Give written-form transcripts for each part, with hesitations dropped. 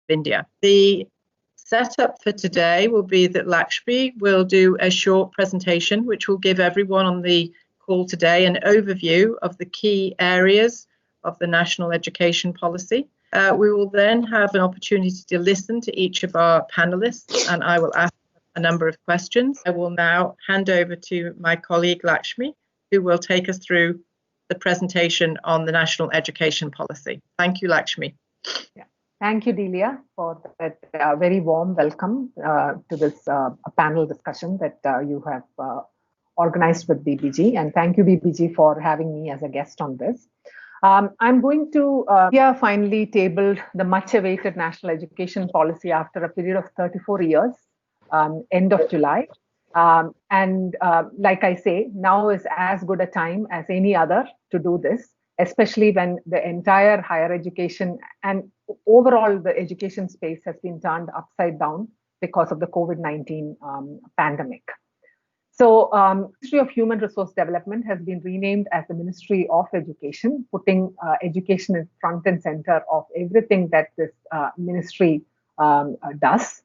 India. The setup for today will be that Lakshmi will do a short presentation, which will give everyone on the call today an overview of the key areas of the national education policy. We will then have an opportunity to listen to each of our panelists, and I will ask a number of questions. I will now hand over to my colleague Lakshmi, who will take us through the presentation on the national education policy. Thank you, Lakshmi. Yeah. Thank you, Delia, for that very warm welcome to this panel discussion that you have organized with BBG. And thank you, BBG, for having me as a guest on this. I'm going to finally table the much-awaited national education policy after a period of 34 years, end of July. Like I say, now is as good a time as any other to do this, especially when the entire higher education and overall the education space has been turned upside down because of the COVID-19 pandemic. So Ministry of Human Resource Development has been renamed as the Ministry of Education, putting education in front and center of everything that this ministry does.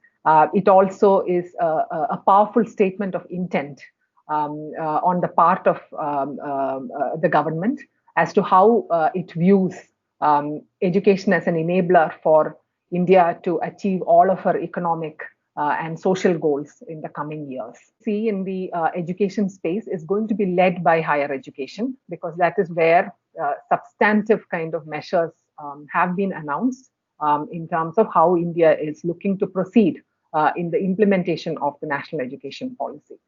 It also is a powerful statement of intent on the part of the government as to how it views education as an enabler for India to achieve all of her economic and social goals in the coming years. See, in the education space is going to be led by higher education, because that is where substantive kind of measures have been announced in terms of how India is looking to proceed in the implementation of the national education policy.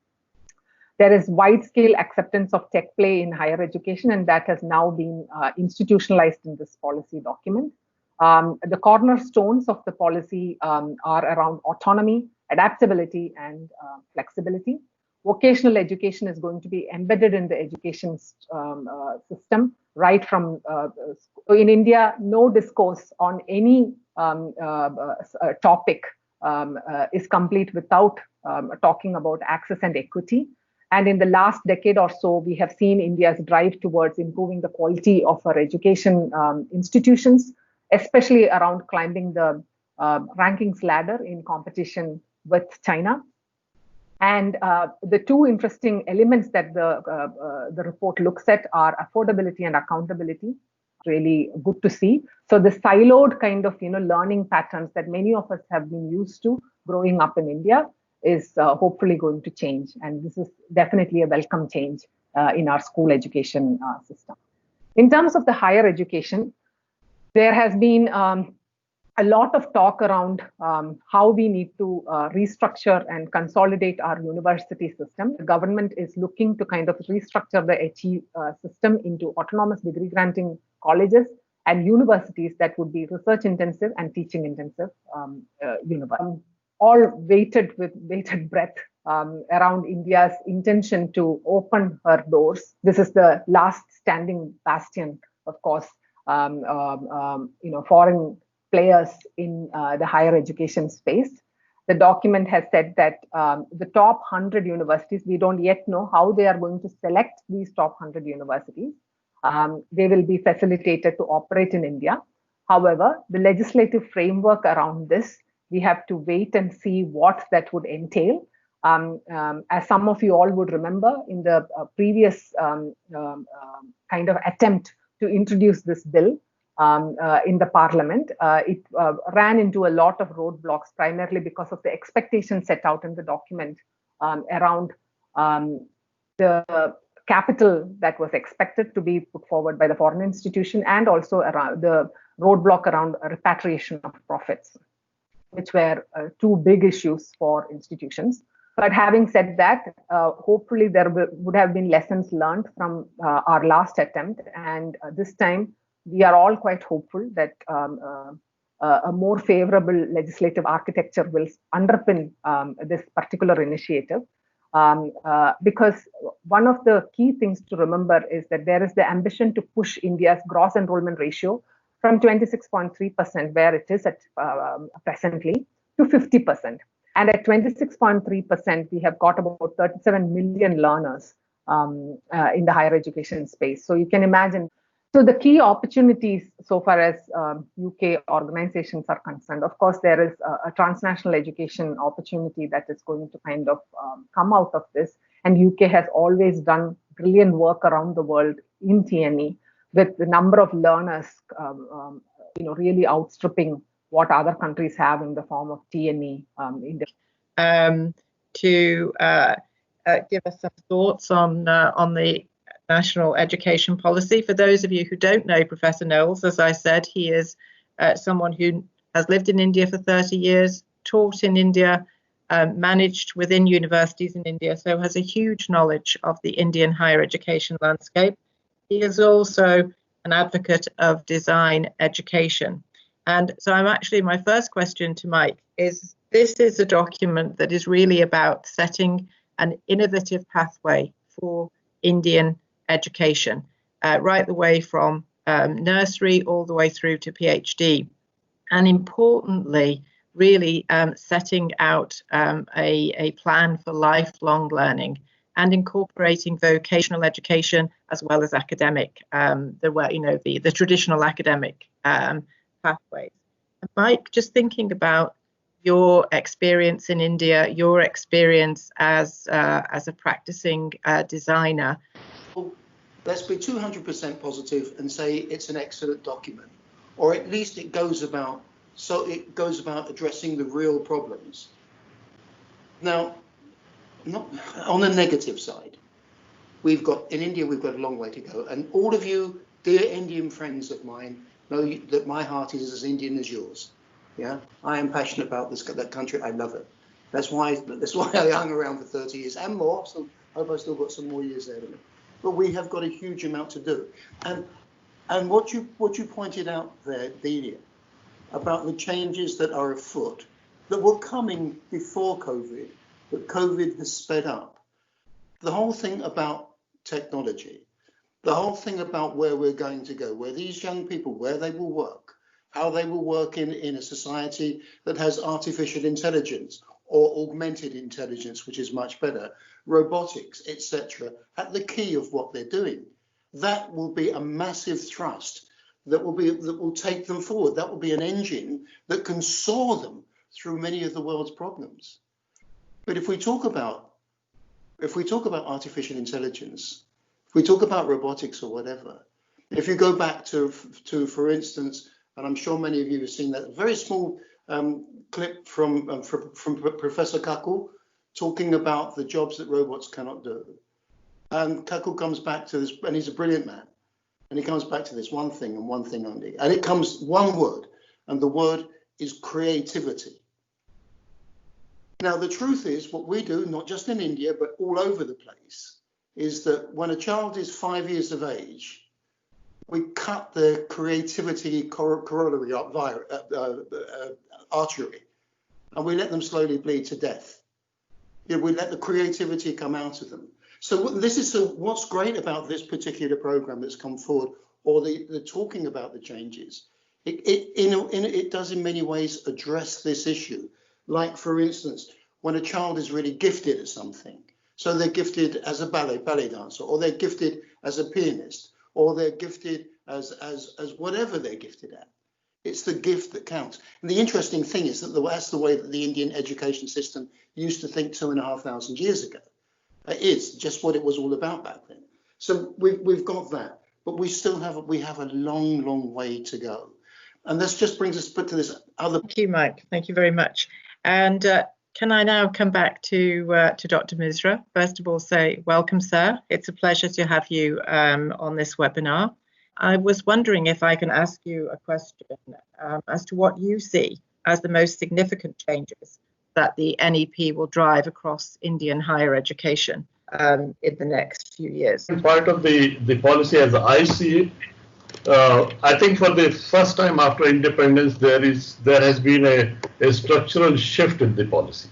There is wide-scale acceptance of tech play in higher education, and that has now been institutionalized in this policy document. The cornerstones of the policy are around autonomy, adaptability, and flexibility. Vocational education is going to be embedded in the education system right from in India. No discourse on any topic is complete without talking about access and equity. And in the last decade or so, we have seen India's drive towards improving the quality of our education institutions, especially around climbing the rankings ladder in competition with China. And the two interesting elements that the report looks at are affordability and accountability. Really good to see. So the siloed kind of learning patterns that many of us have been used to growing up in India is hopefully going to change. And this is definitely a welcome change in our school education system. In terms of the higher education, there has been a lot of talk around how we need to restructure and consolidate our university system. The government is looking to kind of restructure the HE system into autonomous degree granting colleges and universities that would be research intensive and teaching intensive universities. All waited with bated breath around India's intention to open her doors. This is the last standing bastion, of course, foreign players in the higher education space. The document has said that the top 100 universities, we don't yet know how they are going to select these top 100 universities. They will be facilitated to operate in India. However, the legislative framework around this, we have to wait and see what that would entail. As some of you all would remember, in the previous kind of attempt to introduce this bill in the parliament, it ran into a lot of roadblocks, primarily because of the expectations set out in the document around the capital that was expected to be put forward by the foreign institution, and also around the roadblock around repatriation of profits, which were two big issues for institutions. But having said that, hopefully there would have been lessons learned from our last attempt. And this time, we are all quite hopeful that a more favorable legislative architecture will underpin this particular initiative. Because one of the key things to remember is that there is the ambition to push India's gross enrollment ratio from 26.3%, where it is at presently, to 50%. And at 26.3%, we have got about 37 million learners in the higher education space. So you can imagine So the key opportunities so far as UK organizations are concerned, of course, there is a transnational education opportunity that is going to kind of come out of this. And UK has always done brilliant work around the world in TNE, with the number of learners, really outstripping what other countries have in the form of TNE. To give us some thoughts on the national education policy. For those of you who don't know Professor Knowles, as I said, he is someone who has lived in India for 30 years, taught in India, managed within universities in India, so has a huge knowledge of the Indian higher education landscape. He is also an advocate of design education. And so my first question to Mike is, this is a document that is really about setting an innovative pathway for Indian education, right the way from nursery all the way through to PhD. And importantly, really setting out a plan for lifelong learning and incorporating vocational education as well as academic, the traditional academic pathways. Mike, just thinking about your experience in India, your experience as a practicing designer. Well, let's be 200% positive and say it's an excellent document, or at least it goes about addressing the real problems. Now, not on the negative side, in India we've got a long way to go, and all of you dear Indian friends of mine know that my heart is as Indian as yours. Yeah, I am passionate about that country. I love it. That's why I hung around for 30 years and more. So I hope I still got some more years there. But we have got a huge amount to do. And what you pointed out there, Delia, about the changes that are afoot, that were coming before COVID, that COVID has sped up. The whole thing about technology, the whole thing about where we're going to go, where these young people, where they will work, how they will work in a society that has artificial intelligence or augmented intelligence, which is much better, robotics, etc., at the key of what they're doing. That will be a massive thrust that will take them forward. That will be an engine that can soar them through many of the world's problems. But if we talk about artificial intelligence, if we talk about robotics or whatever, if you go back to for instance, and I'm sure many of you have seen that very small clip from Professor Kakul talking about the jobs that robots cannot do. And Kakul comes back to this, and he's a brilliant man, and he comes back to this one thing and one thing only, and it comes one word, and the word is creativity. Now, the truth is, what we do, not just in India, but all over the place, is that when a child is 5 years of age, we cut the creativity corollary artery, and we let them slowly bleed to death. We let the creativity come out of them. So what's great about this particular program that's come forward, or the talking about the changes, it does in many ways address this issue. Like, for instance, when a child is really gifted at something, so they're gifted as a ballet dancer, or they're gifted as a pianist, or they're gifted as whatever they're gifted at. It's the gift that counts. And the interesting thing is that that's the way that the Indian education system used to think 2,500 years ago. It is just what it was all about back then. So we've got that, but we have a long way to go. And this just brings us to this other. Thank you, Mike. Thank you very much. And can I now come back to Dr. Misra? First of all, say welcome, sir. It's a pleasure to have you on this webinar. I was wondering if I can ask you a question as to what you see as the most significant changes that the NEP will drive across Indian higher education in the next few years. Part of the policy as I see it, I think for the first time after independence, there has been a structural shift in the policy.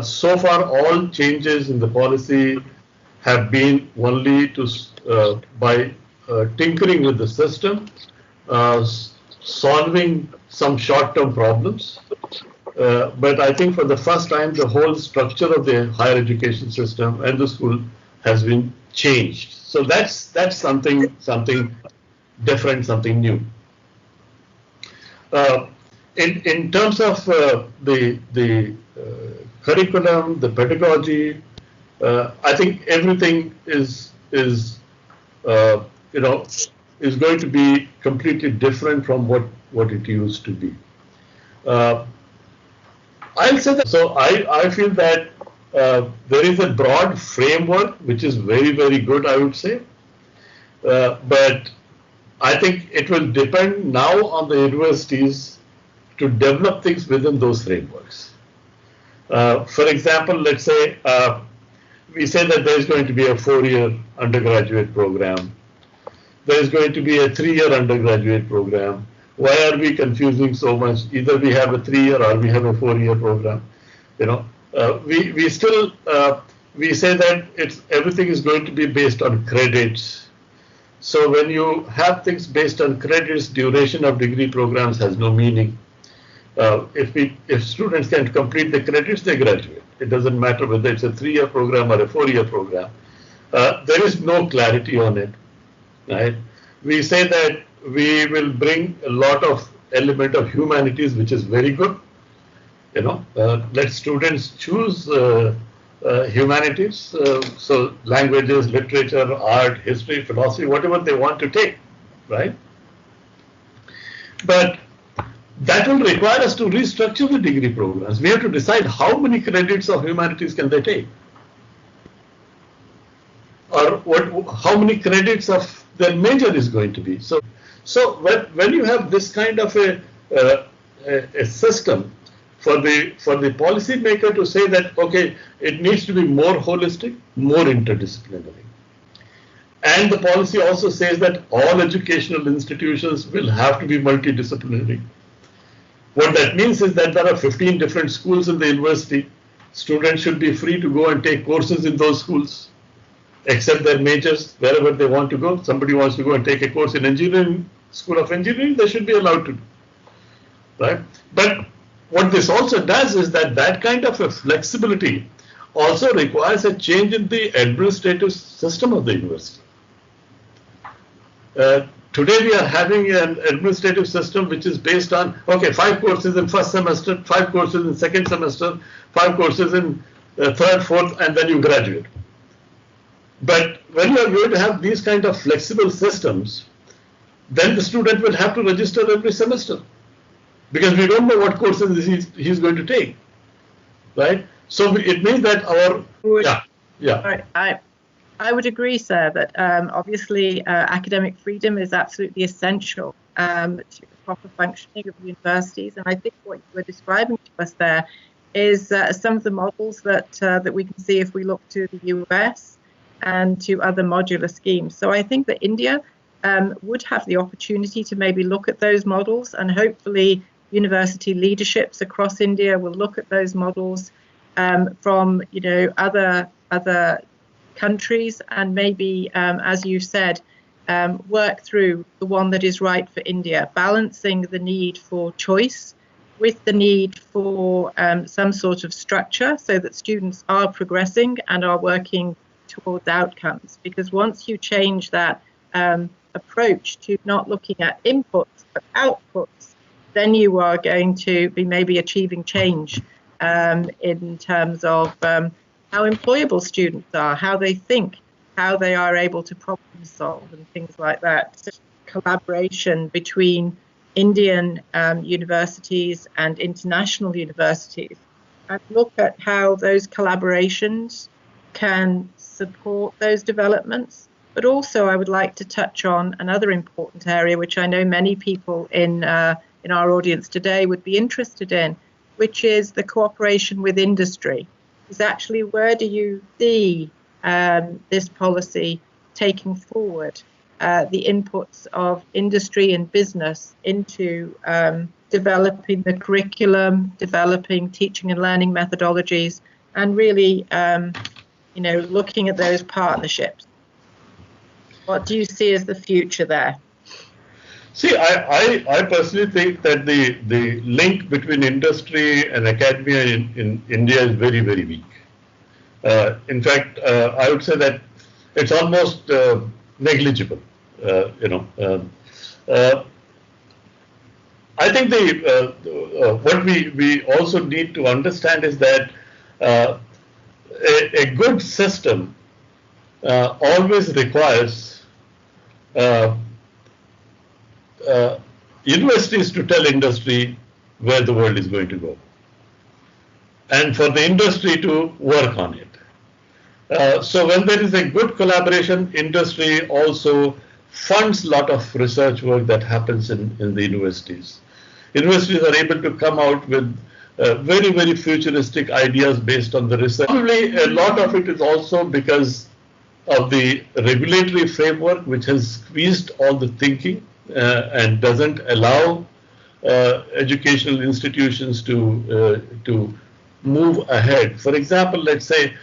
So far, all changes in the policy have been only by tinkering with the system, solving some short-term problems. But I think for the first time, the whole structure of the higher education system and the school has been changed. So that's something different, something new. In terms of the curriculum, the pedagogy, I think everything is going to be completely different from what it used to be. I'll say that. So I feel that there is a broad framework which is very, very good, I would say. But I think it will depend now on the universities to develop things within those frameworks. For example, let's say we say that there is going to be a 4-year undergraduate program. There is going to be a 3-year undergraduate program. Why are we confusing so much? Either we have a 3-year or we have a 4-year program. We still we say that everything is going to be based on credits. So when you have things based on credits, duration of degree programs has no meaning. If students can complete the credits, they graduate. It doesn't matter whether it's a 3-year program or a 4-year program. There is no clarity on it, right? We say that we will bring a lot of element of humanities, which is very good. Let students choose humanities, so languages, literature, art, history, philosophy, whatever they want to take, right? But that will require us to restructure the degree programs. We have to decide how many credits of humanities can they take, or how many credits of their major is going to be. So when you have this kind of a system for the policy maker to say that, okay, it needs to be more holistic, more interdisciplinary. And the policy also says that all educational institutions will have to be multidisciplinary. What that means is that there are 15 different schools in the university. Students should be free to go and take courses in those schools, except their majors, wherever they want to go. Somebody wants to go and take a course in engineering, School of Engineering, they should be allowed to do, right? But what this also does is that kind of a flexibility also requires a change in the administrative system of the university. Today we are having an administrative system which is based on, okay, 5 courses in first semester, 5 courses in second semester, 5 courses in third, fourth, and then you graduate. But when you are going to have these kind of flexible systems, then the student will have to register every semester, because we don't know what courses he's going to take, right? So it means that I would agree, sir, that obviously academic freedom is absolutely essential to the proper functioning of universities. And I think what you were describing to us there is some of the models that we can see if we look to the US and to other modular schemes. So I think that India would have the opportunity to maybe look at those models, and hopefully university leaderships across India will look at those models from other countries, and maybe, as you said, work through the one that is right for India, balancing the need for choice with the need for some sort of structure so that students are progressing and are working towards outcomes. Because once you change that approach to not looking at inputs but outputs, then you are going to be maybe achieving change in terms of how employable students are, how they think, how they are able to problem solve and things like that. Collaboration between Indian universities and international universities, and look at how those collaborations can support those developments. But also I would like to touch on another important area, which I know many people in our audience today would be interested in, which is the cooperation with industry. Is actually, where do you see this policy taking forward the inputs of industry and business into developing the curriculum, developing teaching and learning methodologies, and really, looking at those partnerships? What do you see as the future there? See, I personally think that the link between industry and academia in India is very, very weak. In fact, I would say that it's almost negligible. I think what we also need to understand is that a good system always requires universities to tell industry where the world is going to go, and for the industry to work on it. So when there is a good collaboration, industry also funds a lot of research work that happens in the universities. Universities are able to come out with very, very futuristic ideas based on the research. Probably a lot of it is also because of the regulatory framework, which has squeezed all the thinking and doesn't allow educational institutions to move ahead. For example, let's say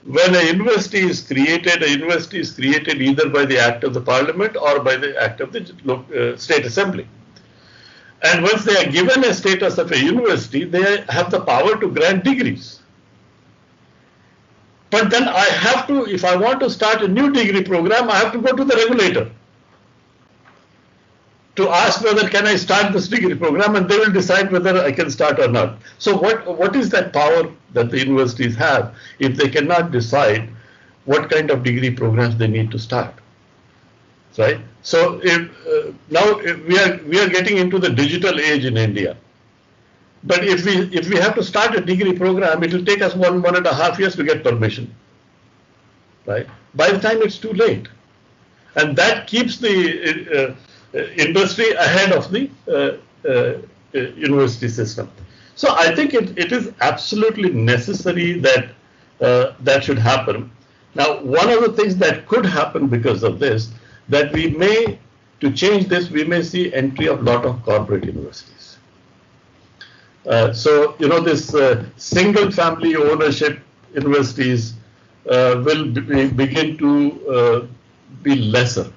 when a university is created either by the act of the parliament or by the act of the state assembly. And once they are given a status of a university, they have the power to grant degrees. But then I have to, if I want to start a new degree program, I have to go to the regulator to ask whether can I start this degree program, and they will decide whether I can start or not. So what is that power that the universities have if they cannot decide what kind of degree programs they need to start? Right? So now we are getting into the digital age in India. But if we have to start a degree program, it will take us 1.5 years to get permission. Right? By the time it's too late. And that keeps the industry ahead of the university system. So I think it is absolutely necessary that that should happen. Now, one of the things that could happen because of this, that we may, to change this, we may see entry of a lot of corporate universities. So, this single family ownership universities will begin to be lesser.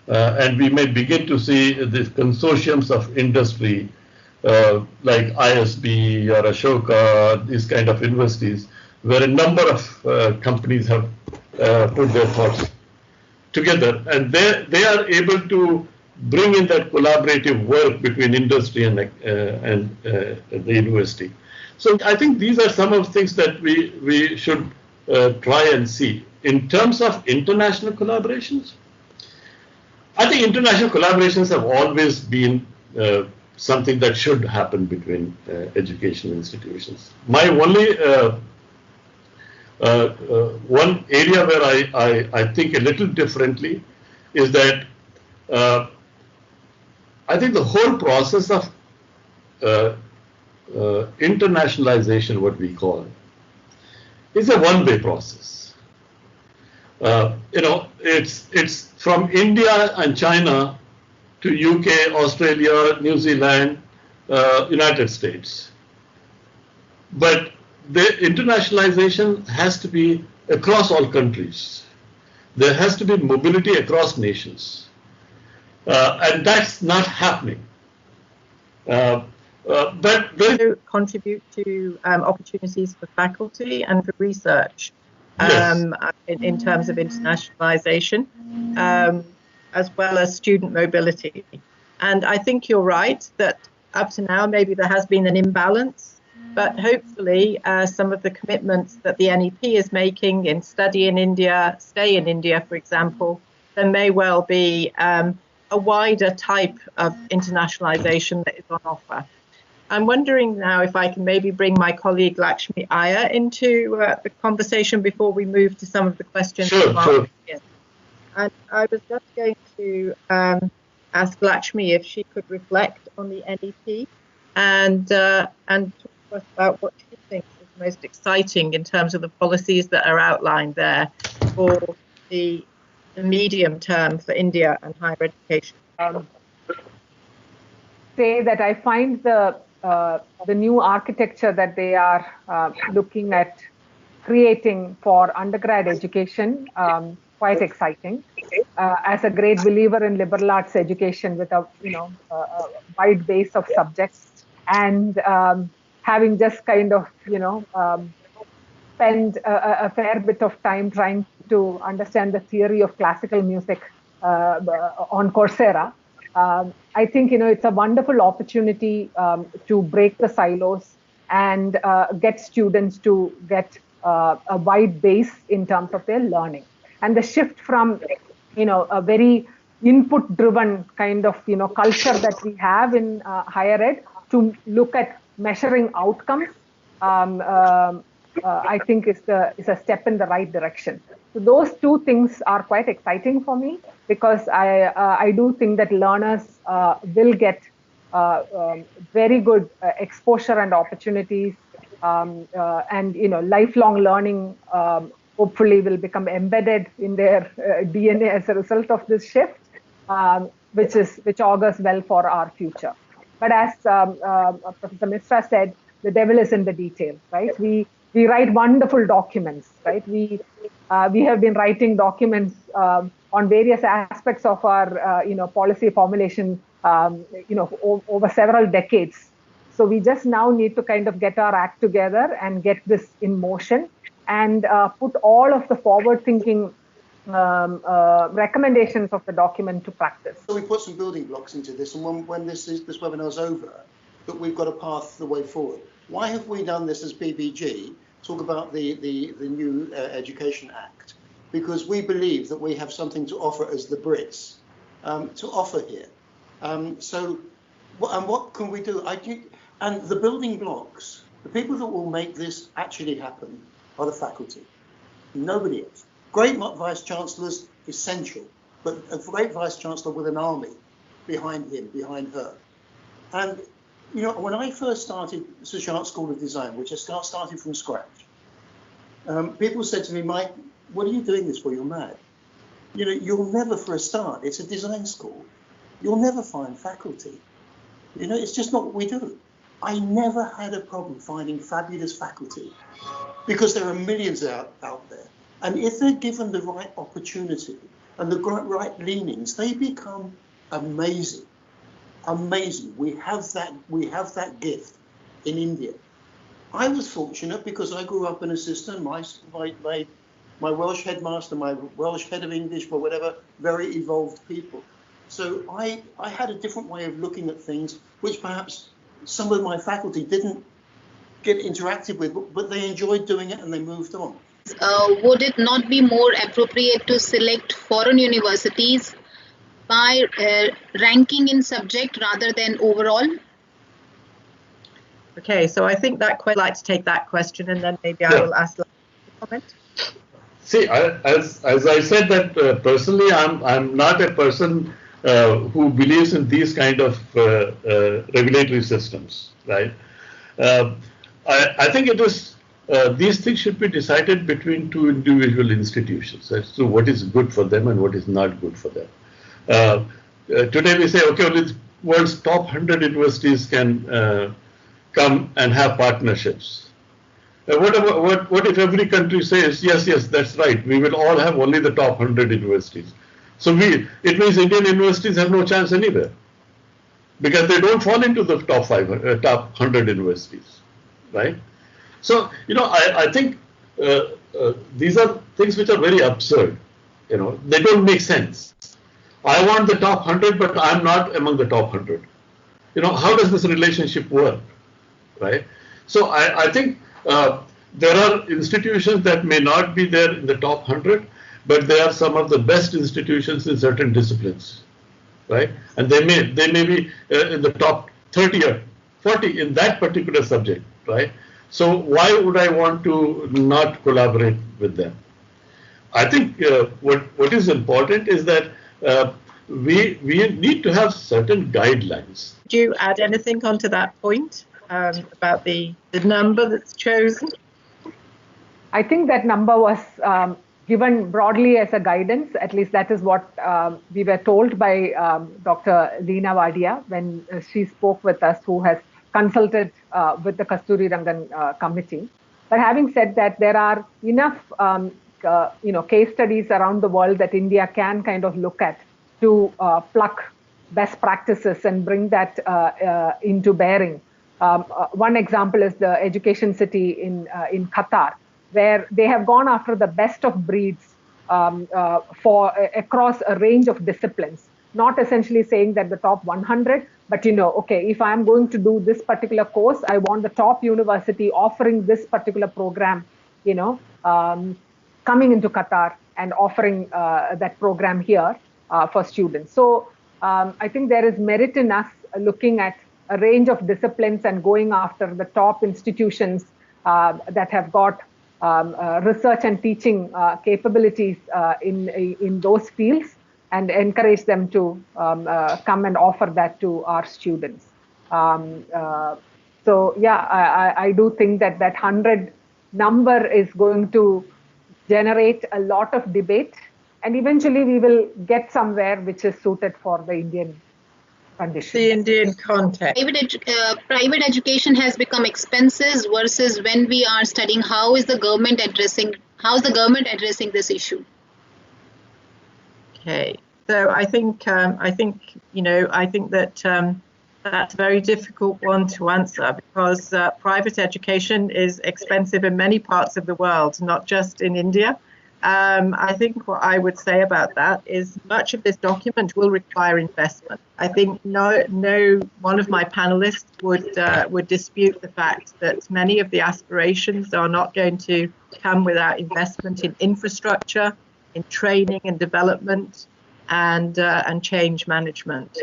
And we may begin to see these consortiums of industry like ISB or Ashoka, these kind of universities, where a number of companies have put their thoughts together, and they are able to bring in that collaborative work between industry and the university. So I think these are some of the things that we should try and see. In terms of international collaborations, I think international collaborations have always been something that should happen between educational institutions. My only one area where I think a little differently is that I think the whole process of internationalization, what we call, is a one-way process. It's from India and China to UK, Australia, New Zealand, United States. But the internationalization has to be across all countries. There has to be mobility across nations. And that's not happening. But to contribute to opportunities for faculty and for research in terms of internationalization, as well as student mobility. And I think you're right that up to now, maybe there has been an imbalance. But hopefully, some of the commitments that the NEP is making in study in India, stay in India, for example, there may well be a wider type of internationalization that is on offer. I'm wondering now if I can maybe bring my colleague Lakshmi Iyer into the conversation before we move to some of the questions. Sure. And I was just going to ask Lakshmi if she could reflect on the NEP and talk to us about what she thinks is most exciting in terms of the policies that are outlined there for the medium term for India and higher education. Say that I find the new architecture that they are looking at creating for undergrad education quite exciting. As a great believer in liberal arts education with a wide base of subjects, and having just kind of spend a fair bit of time trying to to understand the theory of classical music on Coursera. I think, it's a wonderful opportunity to break the silos and get students to get a wide base in terms of their learning. And the shift from, a very input-driven kind of, culture that we have in higher ed to look at measuring outcomes, I think is a step in the right direction. So those two things are quite exciting for me, because I do think that learners will get very good exposure and opportunities, and lifelong learning hopefully will become embedded in their DNA as a result of this shift, which augurs well for our future. But as Professor Misra said, the devil is in the detail, right? We write wonderful documents, right? We have been writing documents on various aspects of our policy formulation over several decades. So we just now need to kind of get our act together and get this in motion and put all of the forward-thinking recommendations of the document to practice. So we put some building blocks into this, and when this webinar is over, that we've got a path the way forward. Why have we done this as BBG? Talk about the new Education Act, because we believe that we have something to offer as the Brits to offer here. So what can we do? And the building blocks, the people that will make this actually happen are the faculty. Nobody else. Great vice chancellors, essential, but a great vice chancellor with an army behind him, behind her. And when I first started Sushant School of Design, which I started from scratch, people said to me, Mike, what are you doing this for? You're mad. You'll never, for a start, it's a design school. You'll never find faculty. It's just not what we do. I never had a problem finding fabulous faculty, because there are millions out there. And if they're given the right opportunity and the right leanings, they become amazing. Amazing. We have that gift in India. I was fortunate because I grew up in a system, my Welsh headmaster, my Welsh head of English, or whatever, very evolved people. So I had a different way of looking at things, which perhaps some of my faculty didn't get interacted with, but they enjoyed doing it and they moved on. Would it not be more appropriate to select foreign universities by ranking in subject rather than overall? Okay, so I think that I'd like to take that question, and then maybe I will ask a comment. See, as I said that personally, I'm not a person who believes in these kind of regulatory systems, right? I think it is these things should be decided between two individual institutions as to what is good for them and what is not good for them. Today we say, okay, only the world's top 100 universities can come and have partnerships. What if every country says, yes, that's right, we will all have only the top 100 universities? So it means Indian universities have no chance anywhere, because they don't fall into the top 100 universities, right? So, I think these are things which are very absurd. They don't make sense. I want the top 100, but I'm not among the top 100. How does this relationship work, right? So I think there are institutions that may not be there in the top 100, but they are some of the best institutions in certain disciplines, right? And they may be in the top 30 or 40 in that particular subject, right? So why would I want to not collaborate with them? I think what is important is that we need to have certain guidelines. Do you add anything onto that point about the number that's chosen? I think that number was given broadly as a guidance. At least that is what we were told by Dr. Leena Wadia when she spoke with us, who has consulted with the Kasturi Rangan committee. But having said that, there are enough case studies around the world that India can kind of look at to pluck best practices and bring that into bearing. One example is the Education City in Qatar, where they have gone after the best of breeds across a range of disciplines. Not essentially saying that the top 100, but okay, if I'm going to do this particular course, I want the top university offering this particular program, coming into Qatar and offering that program here for students. So I think there is merit in us looking at a range of disciplines and going after the top institutions that have got research and teaching capabilities in those fields, and encourage them to come and offer that to our students. So yeah, I do think that 100 number is going to generate a lot of debate, and eventually we will get somewhere which is suited for the Indian conditions. The Indian context. Private education has become expensive versus when we are studying. How is the government addressing this issue? Okay, so I think that that's a very difficult one to answer, because private education is expensive in many parts of the world, not just in India. I think what I would say about that is much of this document will require investment. I think no one of my panelists would dispute the fact that many of the aspirations are not going to come without investment in infrastructure, in training and development, and change management.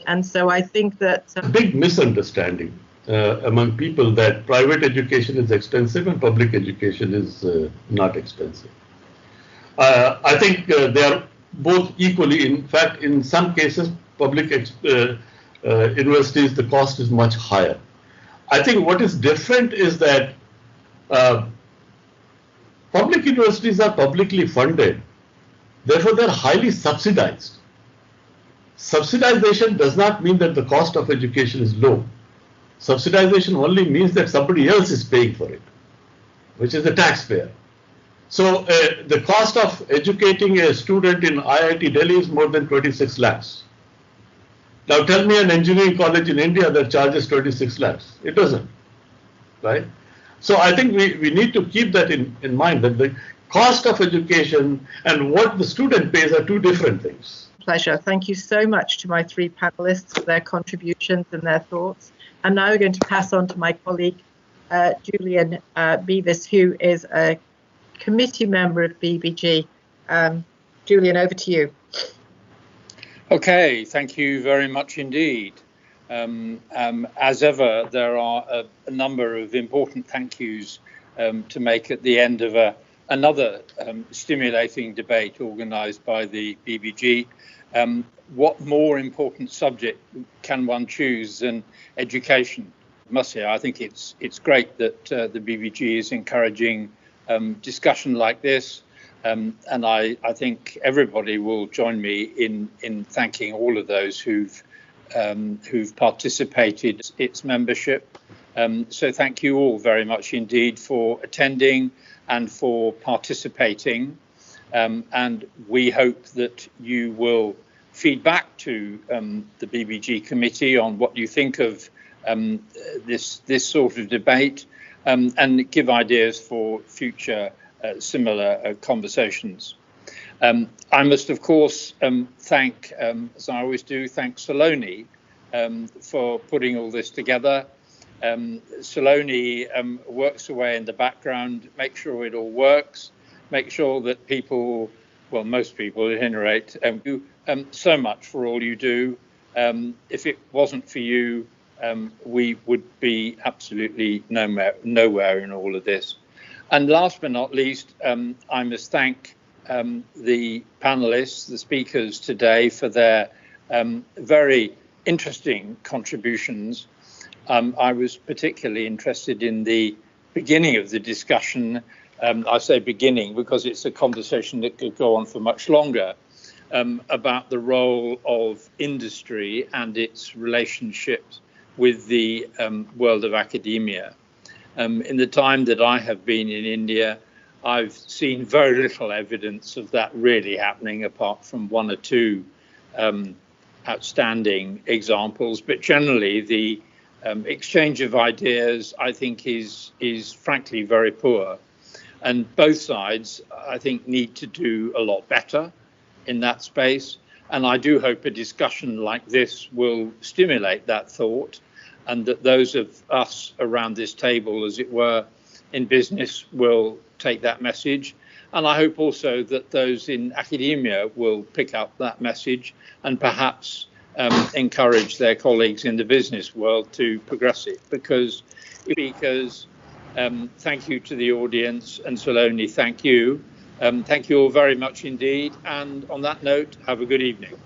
And so I think that a big misunderstanding among people that private education is expensive and public education is not expensive. I think they are both equally. In fact, in some cases, public universities, the cost is much higher. I think what is different is that public universities are publicly funded, therefore they're highly subsidized. Subsidization does not mean that the cost of education is low. Subsidization only means that somebody else is paying for it, which is the taxpayer. So the cost of educating a student in IIT Delhi is more than 26 lakhs. Now tell me an engineering college in India that charges 26 lakhs. It doesn't, right? So I think we need to keep that in mind, that the cost of education and what the student pays are two different things. Pleasure. Thank you so much to my three panelists for their contributions and their thoughts. I'm now going to pass on to my colleague, Julian Beavis, who is a committee member of BBG. Julian, over to you. Okay, thank you very much indeed. As ever, there are a number of important thank yous to make at the end of another stimulating debate organised by the BBG. What more important subject can one choose than education? I must say, I think it's great that the BBG is encouraging discussion like this, and I think everybody will join me in thanking all of those who've participated in its membership. So thank you all very much indeed for attending and for participating, and we hope that you will feed back to the BBG committee on what you think of this sort of debate, and give ideas for future similar conversations. I must, of course, thank, as I always do, thank Saloni for putting all this together. Saloni works away in the background, make sure it all works, make sure that people, well, most people at any rate, do so much for all you do. If it wasn't for you, we would be absolutely nowhere in all of this. And last but not least, I must thank the panelists, the speakers today, for their very interesting contributions. I was particularly interested in the beginning of the discussion. I say beginning because it's a conversation that could go on for much longer, about the role of industry and its relationships with the world of academia. In the time that I have been in India, I've seen very little evidence of that really happening, apart from one or two outstanding examples. But generally, the exchange of ideas, I think, is frankly very poor. And both sides, I think, need to do a lot better in that space. And I do hope a discussion like this will stimulate that thought, and that those of us around this table, as it were, in business will take that message. And I hope also that those in academia will pick up that message and perhaps encourage their colleagues in the business world to progress it. Because thank you to the audience, and Saloni, thank you. Thank you all very much indeed. And on that note, have a good evening.